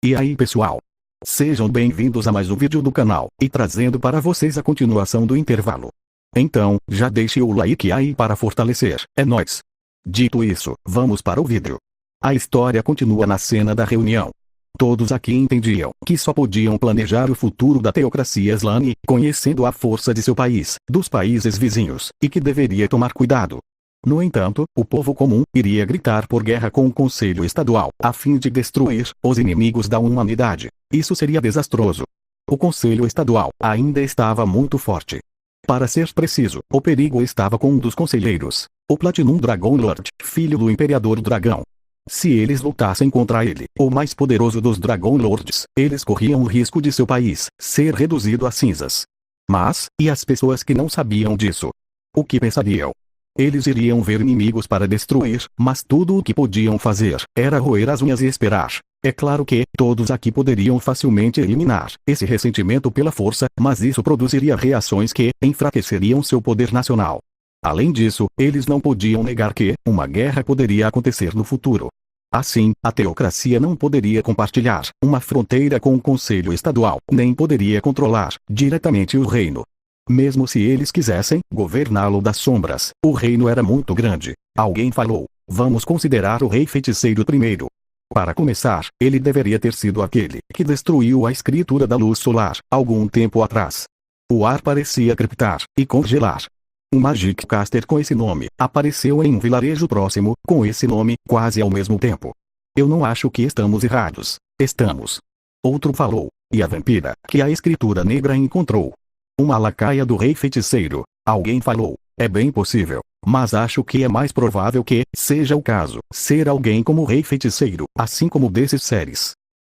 E aí pessoal? Sejam bem-vindos a mais um vídeo do canal, e trazendo para vocês a continuação do intervalo. Então, já deixe o like aí para fortalecer, é nóis! Dito isso, vamos para o vídeo. A história continua na cena da reunião. Todos aqui entendiam que só podiam planejar o futuro da teocracia Slane, conhecendo a força de seu país, dos países vizinhos, e que deveria tomar cuidado. No entanto, o povo comum iria gritar por guerra com o Conselho Estadual, a fim de destruir os inimigos da humanidade. Isso seria desastroso. O Conselho Estadual ainda estava muito forte. Para ser preciso, o perigo estava com um dos conselheiros, o Platinum Dragon Lord, filho do Imperador Dragão. Se eles lutassem contra ele, o mais poderoso dos Dragon Lords, eles corriam o risco de seu país ser reduzido a cinzas. Mas, e as pessoas que não sabiam disso? O que pensariam? Eles iriam ver inimigos para destruir, mas tudo o que podiam fazer era roer as unhas e esperar. É claro que todos aqui poderiam facilmente eliminar esse ressentimento pela força, mas isso produziria reações que enfraqueceriam seu poder nacional. Além disso, eles não podiam negar que uma guerra poderia acontecer no futuro. Assim, a teocracia não poderia compartilhar uma fronteira com o Conselho Estadual, nem poderia controlar diretamente o reino. Mesmo se eles quisessem governá-lo das sombras, o reino era muito grande. Alguém falou: vamos considerar o Rei Feiticeiro primeiro. Para começar, ele deveria ter sido aquele que destruiu a escritura da luz solar, algum tempo atrás. O ar parecia crepitar e congelar. Um Magic Caster com esse nome apareceu em um vilarejo próximo, com esse nome, quase ao mesmo tempo. Eu não acho que estamos errados. Estamos. Outro falou: e a vampira que a escritura negra encontrou? Uma lacaia do Rei Feiticeiro. Alguém falou: é bem possível, mas acho que é mais provável que seja o caso ser alguém como o Rei Feiticeiro, assim como desses seres.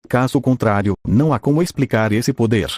Caso contrário, não há como explicar esse poder.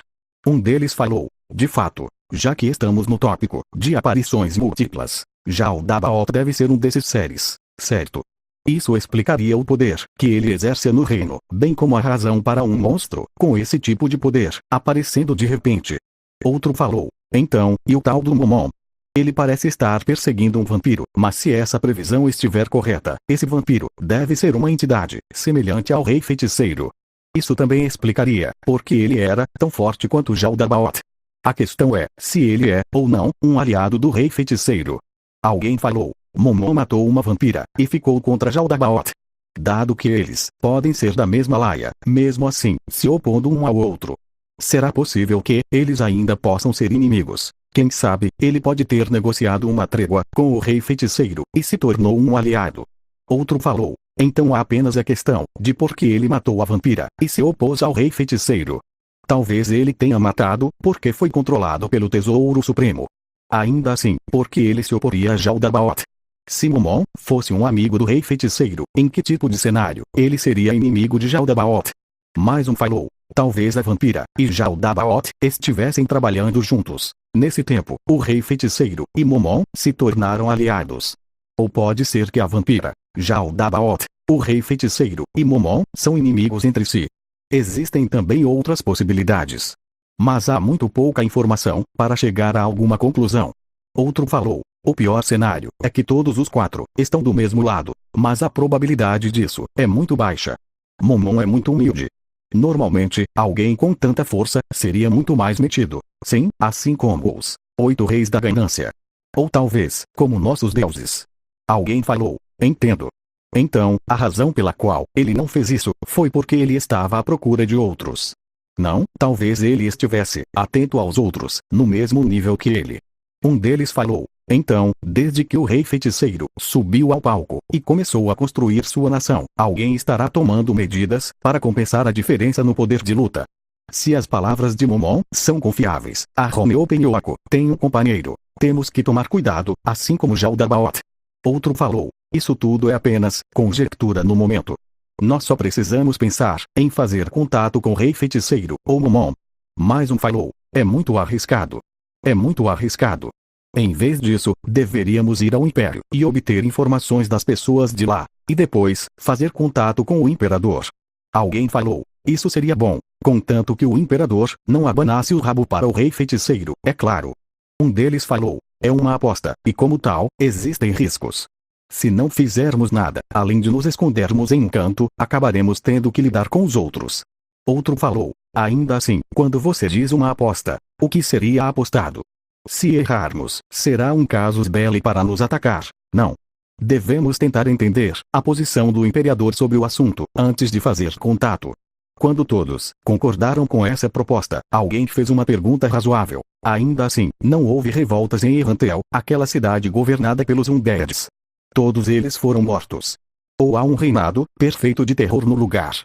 Um deles falou: de fato, já que estamos no tópico de aparições múltiplas, Jal Dabaoth deve ser um desses seres, certo? Isso explicaria o poder que ele exerce no reino, bem como a razão para um monstro com esse tipo de poder aparecendo de repente. Outro falou: então, e o tal do Momon? Ele parece estar perseguindo um vampiro, mas se essa previsão estiver correta, esse vampiro deve ser uma entidade semelhante ao Rei Feiticeiro. Isso também explicaria por que ele era tão forte quanto Jal Dabaoth. A questão é se ele é, ou não, um aliado do Rei Feiticeiro. Alguém falou: Momon matou uma vampira e ficou contra Jal Dabaoth. Dado que eles podem ser da mesma laia, mesmo assim, se opondo um ao outro, será possível que eles ainda possam ser inimigos. Quem sabe, ele pode ter negociado uma trégua com o Rei Feiticeiro e se tornou um aliado. Outro falou: então há apenas a questão de por que ele matou a vampira e se opôs ao Rei Feiticeiro. Talvez ele tenha matado porque foi controlado pelo Tesouro Supremo. Ainda assim, porque ele se oporia a Jal Dabaoth. Se Momon fosse um amigo do Rei Feiticeiro, em que tipo de cenário ele seria inimigo de Jal Dabaoth? Mais um falou: talvez a vampira e Jal Dabaoth estivessem trabalhando juntos. Nesse tempo, o Rei Feiticeiro e Momon se tornaram aliados. Ou pode ser que a vampira, Jal Dabaoth, o Rei Feiticeiro e Momon são inimigos entre si. Existem também outras possibilidades. Mas há muito pouca informação para chegar a alguma conclusão. Outro falou: o pior cenário é que todos os quatro estão do mesmo lado, mas a probabilidade disso é muito baixa. Momon é muito humilde. Normalmente, alguém com tanta força seria muito mais metido. Sim, assim como os 8 reis da ganância. Ou talvez, como nossos deuses. Alguém falou: entendo. Então, a razão pela qual ele não fez isso foi porque ele estava à procura de outros. Não, talvez ele estivesse atento aos outros, no mesmo nível que ele. Um deles falou: então, desde que o Rei Feiticeiro subiu ao palco e começou a construir sua nação, alguém estará tomando medidas para compensar a diferença no poder de luta. Se as palavras de Momon são confiáveis, a Romeo Penhoaco tem um companheiro. Temos que tomar cuidado, assim como Jal Dabaoth. Outro falou: isso tudo é apenas conjectura no momento. Nós só precisamos pensar em fazer contato com o Rei Feiticeiro ou Momon. Mais um falou: é muito arriscado. É muito arriscado. Em vez disso, deveríamos ir ao Império e obter informações das pessoas de lá, e depois, fazer contato com o Imperador. Alguém falou: isso seria bom, contanto que o Imperador não abanasse o rabo para o Rei Feiticeiro, é claro. Um deles falou: é uma aposta, e como tal, existem riscos. Se não fizermos nada, além de nos escondermos em um canto, acabaremos tendo que lidar com os outros. Outro falou: ainda assim, quando você diz uma aposta, o que seria apostado? Se errarmos, será um casus belli para nos atacar, não? Devemos tentar entender a posição do imperador sobre o assunto, antes de fazer contato. Quando todos concordaram com essa proposta, alguém fez uma pergunta razoável. Ainda assim, não houve revoltas em Irrantel, aquela cidade governada pelos Undeads. Todos eles foram mortos. Ou há um reinado perfeito de terror no lugar?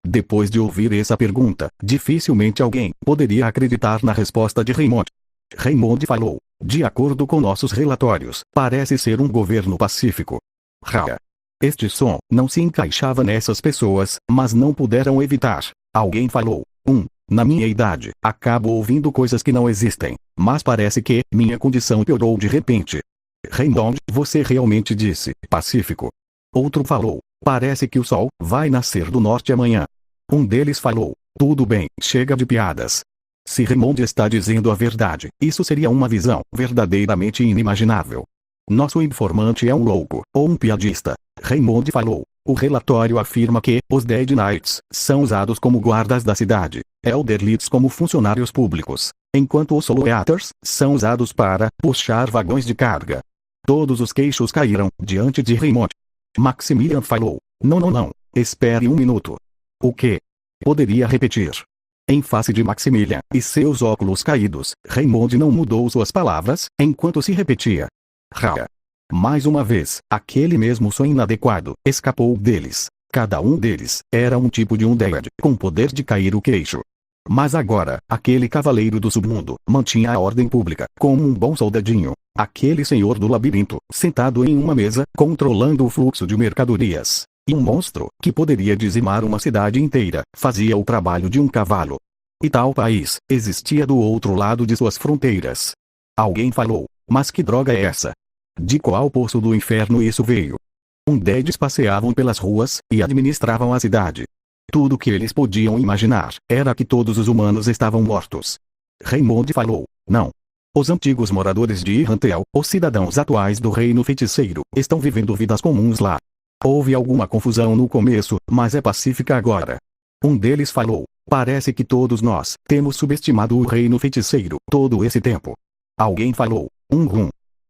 Depois de ouvir essa pergunta, dificilmente alguém poderia acreditar na resposta de Raymond. Raymond falou: de acordo com nossos relatórios, parece ser um governo pacífico. Rara. Este som não se encaixava nessas pessoas, mas não puderam evitar. Alguém falou: na minha idade, acabo ouvindo coisas que não existem, mas parece que minha condição piorou de repente. Raymond, você realmente disse pacífico? Outro falou: parece que o sol vai nascer do norte amanhã. Um deles falou: tudo bem, chega de piadas. Se Raymond está dizendo a verdade, isso seria uma visão verdadeiramente inimaginável. Nosso informante é um louco, ou um piadista. Raymond falou: o relatório afirma que os Dead Knights são usados como guardas da cidade, Elderlights como funcionários públicos, enquanto os Solo Eaters são usados para puxar vagões de carga. Todos os queixos caíram diante de Raymond. Maximilian falou: não, espere um minuto. O quê? Poderia repetir? Em face de Maximilian e seus óculos caídos, Raymond não mudou suas palavras, enquanto se repetia. Rara. Mais uma vez, aquele mesmo som inadequado escapou deles. Cada um deles era um tipo de Undead com poder de cair o queixo. Mas agora, aquele cavaleiro do submundo mantinha a ordem pública, como um bom soldadinho. Aquele senhor do labirinto, sentado em uma mesa, controlando o fluxo de mercadorias. E um monstro, que poderia dizimar uma cidade inteira, fazia o trabalho de um cavalo. E tal país existia do outro lado de suas fronteiras. Alguém falou: mas que droga é essa? De qual poço do inferno isso veio? Undeads passeavam pelas ruas e administravam a cidade. Tudo que eles podiam imaginar era que todos os humanos estavam mortos. Raymond falou: não. Os antigos moradores de Irrantel, os cidadãos atuais do Reino Feiticeiro, estão vivendo vidas comuns lá. Houve alguma confusão no começo, mas é pacífica agora. Um deles falou: parece que todos nós temos subestimado o Reino Feiticeiro todo esse tempo. Alguém falou: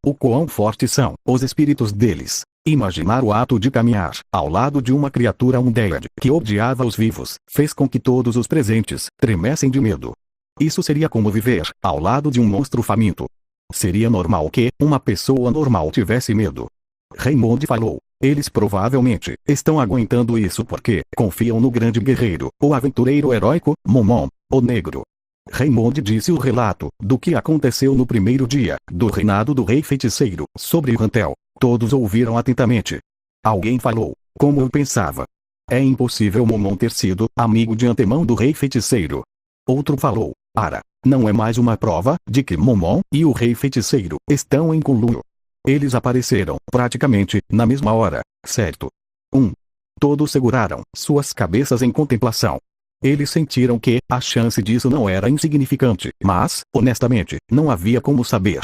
o quão fortes são os espíritos deles. Imaginar o ato de caminhar ao lado de uma criatura Undead que odiava os vivos, fez com que todos os presentes tremessem de medo. Isso seria como viver ao lado de um monstro faminto. Seria normal que uma pessoa normal tivesse medo. Raymond falou: eles provavelmente estão aguentando isso porque confiam no grande guerreiro, o aventureiro heróico, Momon, o negro. Raymond disse o relato do que aconteceu no primeiro dia do reinado do rei feiticeiro sobre Irrantel. Todos ouviram atentamente. Alguém falou: como eu pensava. É impossível Momon ter sido amigo de antemão do rei feiticeiro. Outro falou: não é mais uma prova de que Momon e o rei feiticeiro estão em conluio. Eles apareceram praticamente na mesma hora, certo? Todos seguraram suas cabeças em contemplação. Eles sentiram que a chance disso não era insignificante, mas, honestamente, não havia como saber.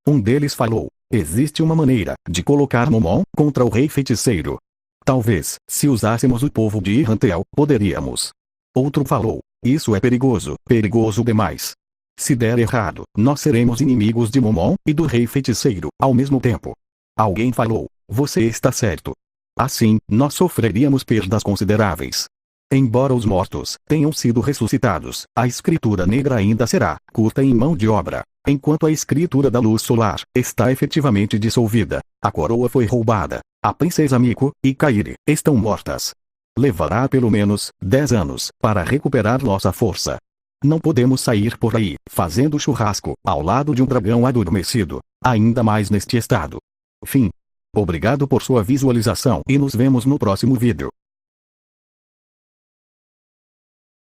Um deles falou: existe uma maneira de colocar Momon contra o rei feiticeiro. Talvez, se usássemos o povo de Irrantel, poderíamos. Outro falou: isso é perigoso demais. Se der errado, nós seremos inimigos de Momon e do rei feiticeiro, ao mesmo tempo. Alguém falou: você está certo. Assim, nós sofreríamos perdas consideráveis. Embora os mortos tenham sido ressuscitados, a escritura negra ainda será curta em mão de obra. Enquanto a escritura da luz solar está efetivamente dissolvida, a coroa foi roubada, a princesa Miko e Kairi estão mortas. Levará pelo menos 10 anos para recuperar nossa força. Não podemos sair por aí fazendo churrasco ao lado de um dragão adormecido, ainda mais neste estado. Fim. Obrigado por sua visualização e nos vemos no próximo vídeo.